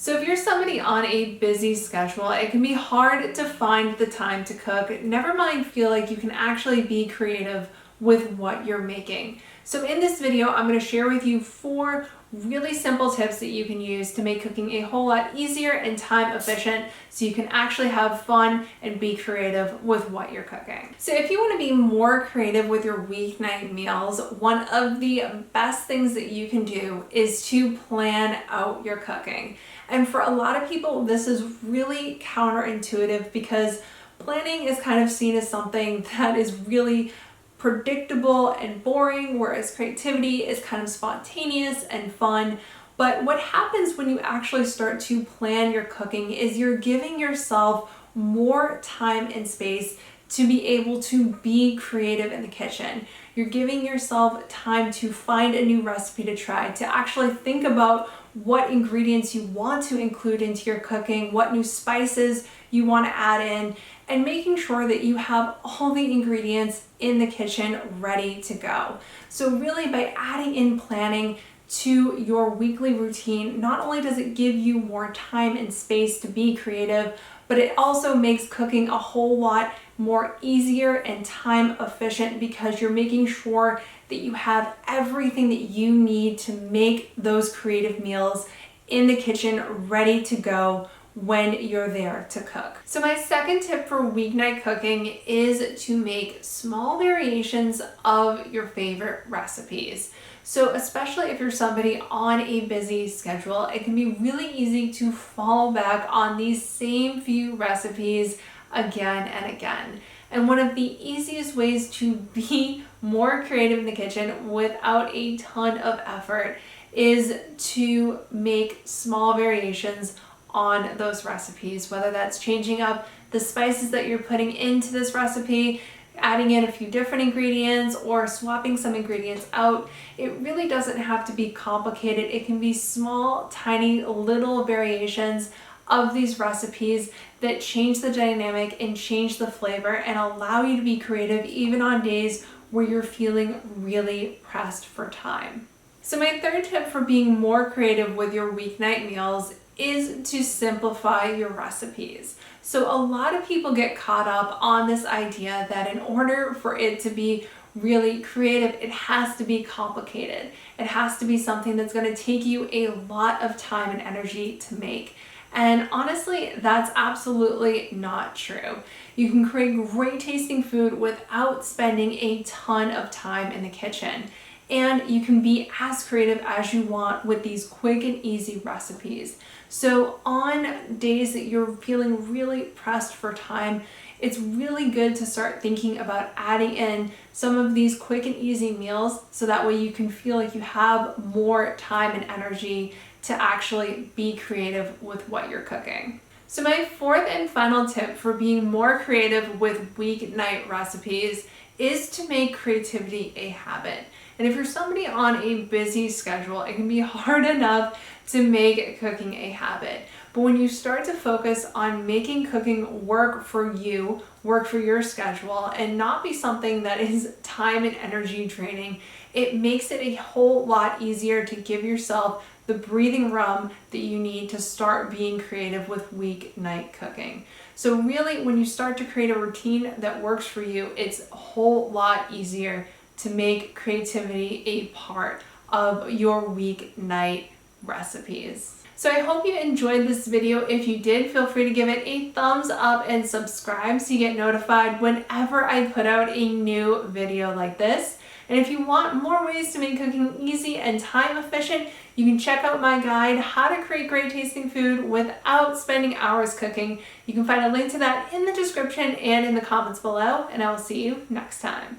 So if you're somebody on a busy schedule, it can be hard to find the time to cook, never mind feel like you can actually be creative with what you're making. So in this video, I'm going to share with you 4 really simple tips that you can use to make cooking a whole lot easier and time efficient so you can actually have fun and be creative with what you're cooking. So if you want to be more creative with your weeknight meals, one of the best things that you can do is to plan out your cooking. And for a lot of people, this is really counterintuitive because planning is kind of seen as something that is really predictable and boring, whereas creativity is kind of spontaneous and fun. But what happens when you actually start to plan your cooking is you're giving yourself more time and space to be able to be creative in the kitchen. You're giving yourself time to find a new recipe to try, to actually think about what ingredients you want to include into your cooking, what new spices you want to add in, and making sure that you have all the ingredients in the kitchen ready to go. So really, by adding in planning to your weekly routine, not only does it give you more time and space to be creative, but it also makes cooking a whole lot more easier and time efficient because you're making sure that you have everything that you need to make those creative meals in the kitchen ready to go when you're there to cook. So my second tip for weeknight cooking is to make small variations of your favorite recipes. So especially if you're somebody on a busy schedule, it can be really easy to fall back on these same few recipes again and again. And one of the easiest ways to be more creative in the kitchen without a ton of effort is to make small variations on those recipes, whether that's changing up the spices that you're putting into this recipe, adding in a few different ingredients, or swapping some ingredients out. It really doesn't have to be complicated. It can be small, tiny, little variations of these recipes that change the dynamic and change the flavor and allow you to be creative even on days where you're feeling really pressed for time. So my third tip for being more creative with your weeknight meals is to simplify your recipes. So a lot of people get caught up on this idea that in order for it to be really creative, it has to be complicated. It has to be something that's going to take you a lot of time and energy to make. And honestly, that's absolutely not true. You can create great tasting food without spending a ton of time in the kitchen. And you can be as creative as you want with these quick and easy recipes. So on days that you're feeling really pressed for time, it's really good to start thinking about adding in some of these quick and easy meals so that way you can feel like you have more time and energy to actually be creative with what you're cooking. So my fourth and final tip for being more creative with weeknight recipes is to make creativity a habit. And if you're somebody on a busy schedule, it can be hard enough to make cooking a habit. But when you start to focus on making cooking work for you, work for your schedule, and not be something that is time and energy draining, it makes it a whole lot easier to give yourself the breathing room that you need to start being creative with weeknight cooking. So really, when you start to create a routine that works for you, it's a whole lot easier to make creativity a part of your weeknight recipes. So I hope you enjoyed this video. If you did, feel free to give it a thumbs up and subscribe so you get notified whenever I put out a new video like this. And if you want more ways to make cooking easy and time efficient, you can check out my guide, How to Create Great Tasting Food Without Spending Hours Cooking. You can find a link to that in the description and in the comments below, and I will see you next time.